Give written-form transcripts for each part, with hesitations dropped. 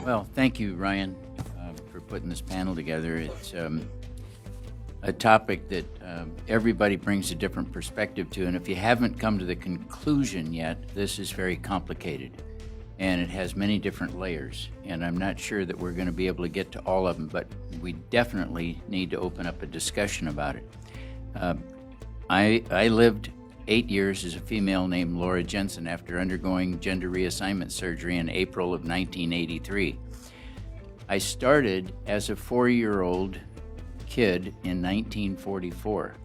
Well, thank you, Ryan, for putting this panel together. It's a topic that everybody brings a different perspective to, and if you haven't come to the conclusion yet, this is very complicated, and it has many different layers, and I'm not sure that we're going to be able to get to all of them, but we definitely need to open up a discussion about it. I lived 8 years as a female named Laura Jensen after undergoing gender reassignment surgery in April of 1983. I started as a 4-year-old kid in 1944.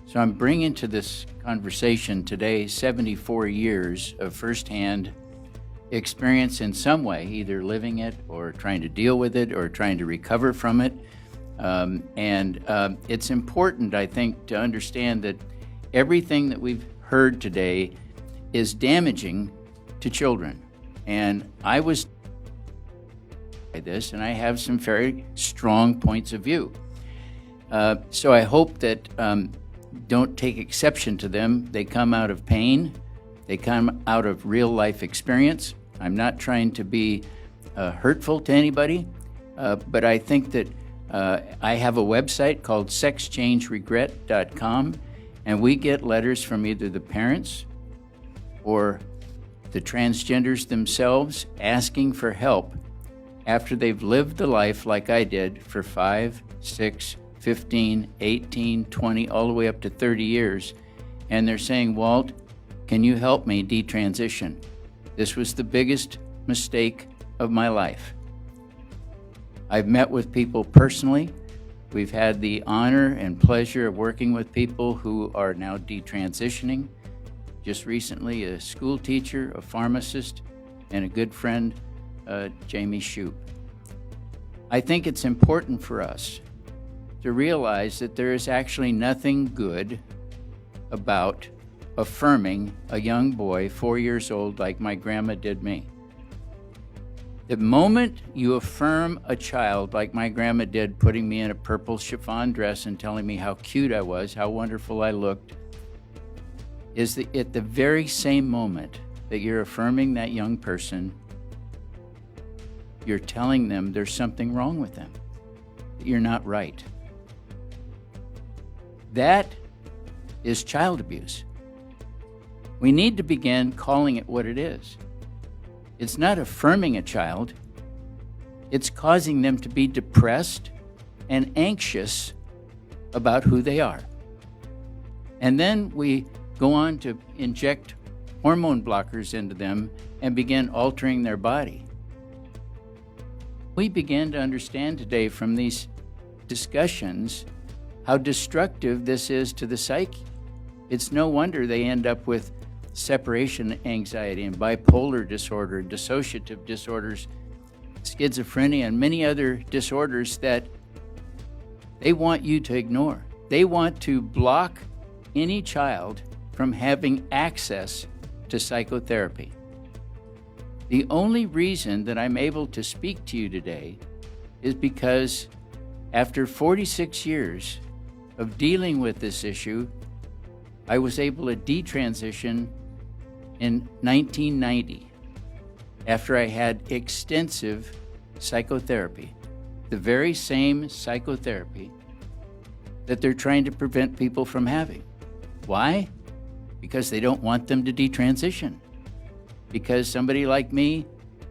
So I'm bringing to this conversation today 74 years of firsthand experience in some way, either living it or trying to deal with it or trying to recover from it. It's important, I think, to understand that everything that we've heard today is damaging to children. And I was by this, and I have some very strong points of view. So I hope that don't take exception to them. They come out of pain. They come out of real life experience. I'm not trying to be hurtful to anybody, but I think that I have a website called sexchangeregret.com, and we get letters from either the parents or the transgenders themselves asking for help after they've lived the life like I did for 5, 6, 15, 18, 20, all the way up to 30 years. And they're saying, Walt, can you help me detransition? This was the biggest mistake of my life. I've met with people personally. We've had the honor and pleasure of working with people who are now detransitioning. Just recently, a school teacher, a pharmacist, and a good friend, Jamie Shoup. I think it's important for us to realize that there is actually nothing good about affirming a young boy 4 years old like my grandma did me. The moment you affirm a child like my grandma did, putting me in a purple chiffon dress and telling me how cute I was, how wonderful I looked, is at the very same moment that you're affirming that young person, you're telling them there's something wrong with them, that you're not right. That is child abuse. We need to begin calling it what it is. It's not affirming a child. It's causing them to be depressed and anxious about who they are. And then we go on to inject hormone blockers into them and begin altering their body. We begin to understand today from these discussions how destructive this is to the psyche. It's no wonder they end up with separation anxiety and bipolar disorder, dissociative disorders, schizophrenia, and many other disorders that they want you to ignore. They want to block any child from having access to psychotherapy. The only reason that I'm able to speak to you today is because after 46 years of dealing with this issue, I was able to detransition in 1990 after I had extensive psychotherapy, the very same psychotherapy that they're trying to prevent people from having. Why? Because they don't want them to detransition. Because somebody like me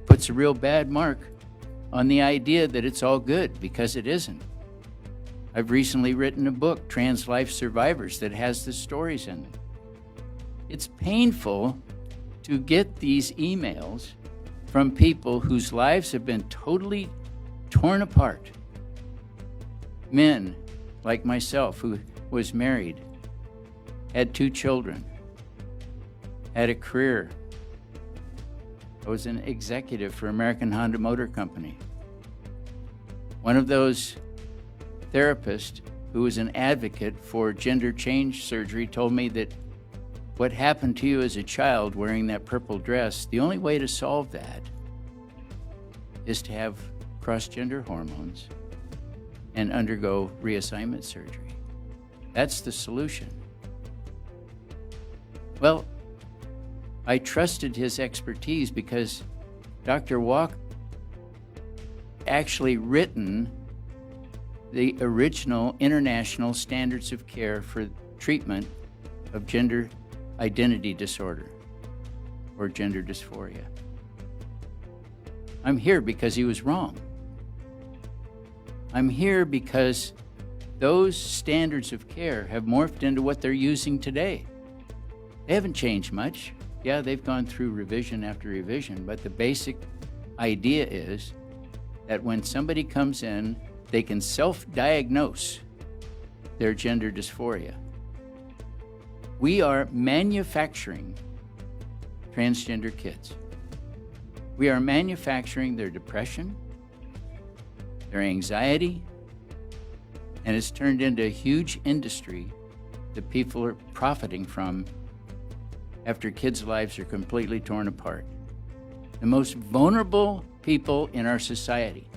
puts a real bad mark on the idea that it's all good, because it isn't. I've recently written a book, Trans Life Survivors, that has the stories in them. It's painful to get these emails from people whose lives have been totally torn apart. Men like myself, who was married, had 2 children, had a career. I was an executive for American Honda Motor Company. One of those therapists who was an advocate for gender change surgery told me that what happened to you as a child wearing that purple dress, the only way to solve that is to have cross-gender hormones and undergo reassignment surgery. That's the solution. Well, I trusted his expertise because Dr. Walker actually written the original international standards of care for treatment of gender identity disorder or gender dysphoria. I'm here because he was wrong. I'm here because those standards of care have morphed into what they're using today. They haven't changed much. Yeah, they've gone through revision after revision, but the basic idea is that when somebody comes in, they can self-diagnose their gender dysphoria. We are manufacturing transgender kids. We are manufacturing their depression, their anxiety, and it's turned into a huge industry that people are profiting from after kids' lives are completely torn apart. The most vulnerable people in our society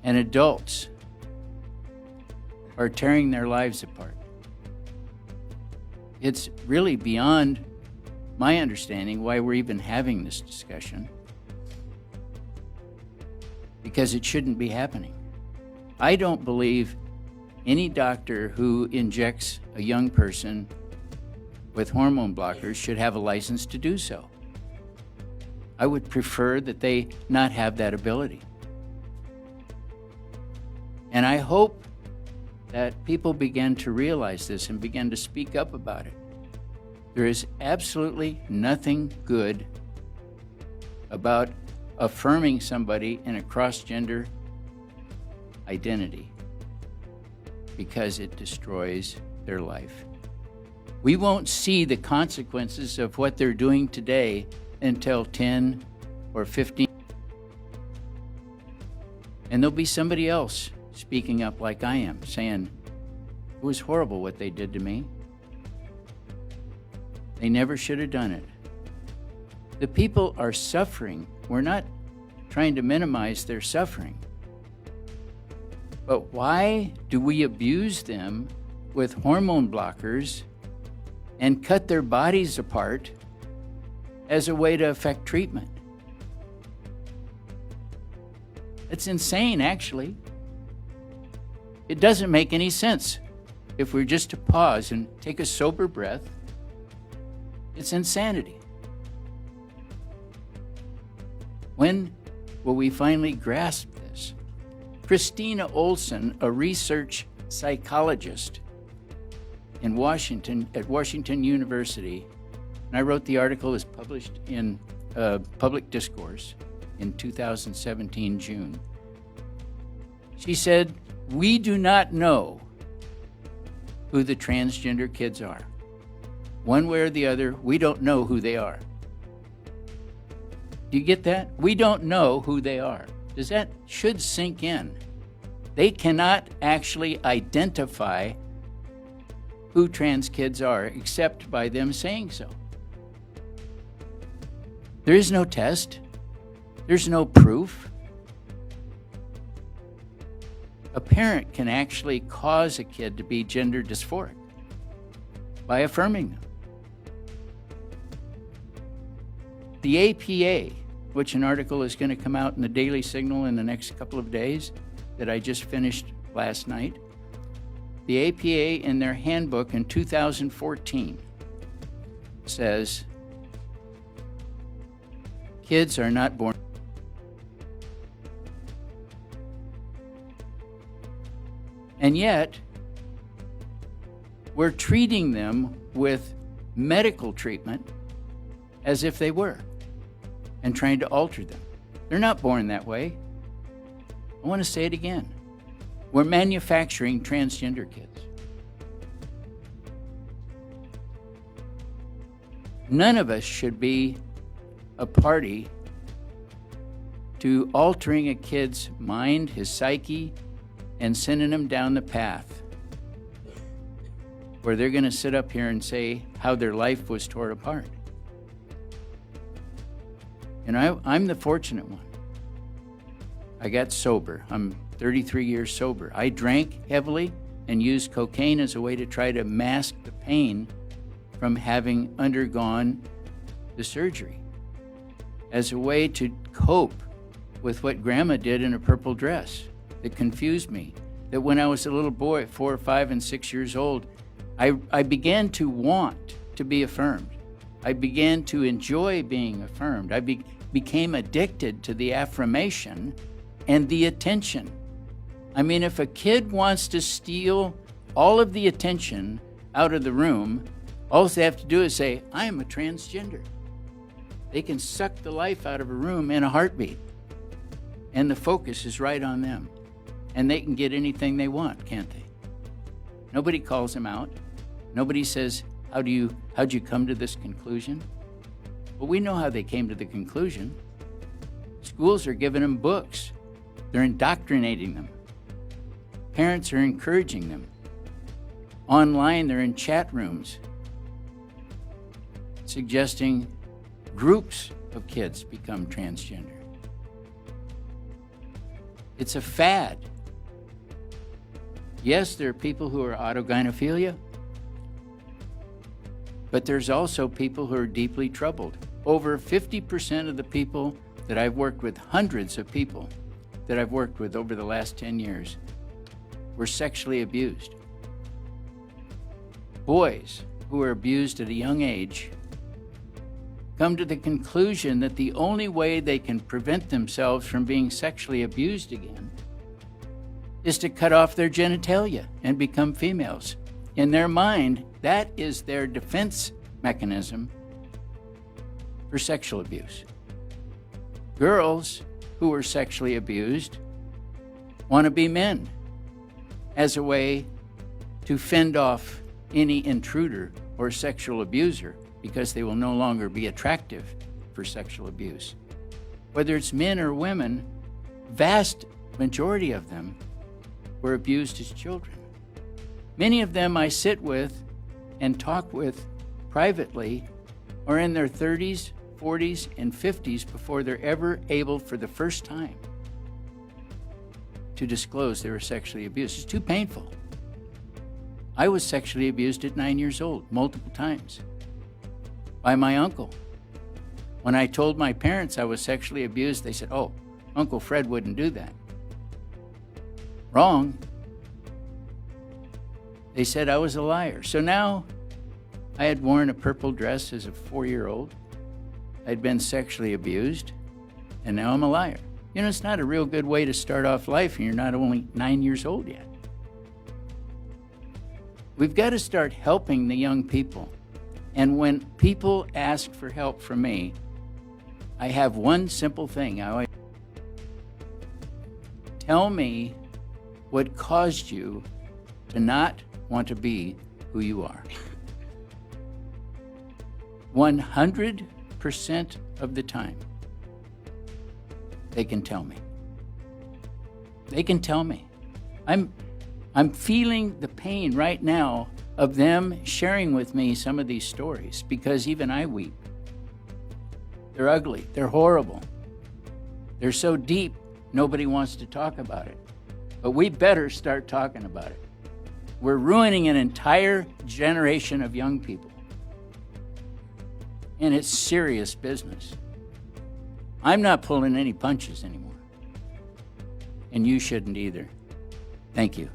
and adults are tearing their lives apart. It's really beyond my understanding why we're even having this discussion, because it shouldn't be happening. I don't believe any doctor who injects a young person with hormone blockers should have a license to do so. I would prefer that they not have that ability. And I hope that people begin to realize this and begin to speak up about it. There is absolutely nothing good about affirming somebody in a cross-gender identity because it destroys their life. We won't see the consequences of what they're doing today until 10 or 15. And there'll be somebody else speaking up like I am, saying, it was horrible what they did to me. They never should have done it. The people are suffering. We're not trying to minimize their suffering. But why do we abuse them with hormone blockers and cut their bodies apart as a way to affect treatment? It's insane, actually. It doesn't make any sense. If we're just to pause and take a sober breath, it's insanity. When will we finally grasp this? Christina Olson, a research psychologist in Washington, at Washington University, and I wrote the article, is published in Public Discourse in 2017, June. She said, we do not know who the transgender kids are. One way or the other, we don't know who they are. Do you get that? We don't know who they are. Should sink in. They cannot actually identify who trans kids are except by them saying so. There is no test. There's no proof. A parent can actually cause a kid to be gender dysphoric by affirming them. The APA, which an article is going to come out in the Daily Signal in the next couple of days that I just finished last night, the APA in their handbook in 2014 says kids are not born. And yet, we're treating them with medical treatment as if they were, and trying to alter them. They're not born that way. I want to say it again. We're manufacturing transgender kids. None of us should be a party to altering a kid's mind, his psyche, and sending them down the path where they're going to sit up here and say how their life was torn apart. And I'm the fortunate one. I got sober. I'm 33 years sober. I drank heavily and used cocaine as a way to try to mask the pain from having undergone the surgery, as a way to cope with what Grandma did in a purple dress that confused me. That when I was a little boy, 4, 5, and 6 years old, I began to want to be affirmed. I began to enjoy being affirmed. I became addicted to the affirmation and the attention. I mean, if a kid wants to steal all of the attention out of the room, all they have to do is say, I am a transgender. They can suck the life out of a room in a heartbeat. And the focus is right on them. And they can get anything they want, can't they? Nobody calls them out. Nobody says, how'd you come to this conclusion? Well, we know how they came to the conclusion. Schools are giving them books. They're indoctrinating them. Parents are encouraging them. Online, they're in chat rooms suggesting groups of kids become transgender. It's a fad. Yes, there are people who are autogynephilia, but there's also people who are deeply troubled. Over 50% of the people that I've worked with, hundreds of people that I've worked with over the last 10 years, were sexually abused. Boys who are abused at a young age come to the conclusion that the only way they can prevent themselves from being sexually abused again is to cut off their genitalia and become females. In their mind, that is their defense mechanism for sexual abuse. Girls who are sexually abused want to be men as a way to fend off any intruder or sexual abuser because they will no longer be attractive for sexual abuse. Whether it's men or women, vast majority of them were abused as children. Many of them I sit with and talk with privately are in their 30s, 40s, and 50s before they're ever able for the first time to disclose they were sexually abused. It's too painful. I was sexually abused at 9 years old, multiple times, by my uncle. When I told my parents I was sexually abused, they said, oh, Uncle Fred wouldn't do that. Wrong. They said I was a liar. So now I had worn a purple dress as a 4-year-old. I'd been sexually abused, and now I'm a liar. You know, it's not a real good way to start off life, and you're not only 9 years old yet. We've got to start helping the young people. And when people ask for help from me, I have one simple thing. I always tell me what caused you to not want to be who you are. 100% of the time, they can tell me. They can tell me. I'm feeling the pain right now of them sharing with me some of these stories because even I weep. They're ugly. They're horrible. They're so deep, nobody wants to talk about it. But we better start talking about it. We're ruining an entire generation of young people. And it's serious business. I'm not pulling any punches anymore. And you shouldn't either. Thank you.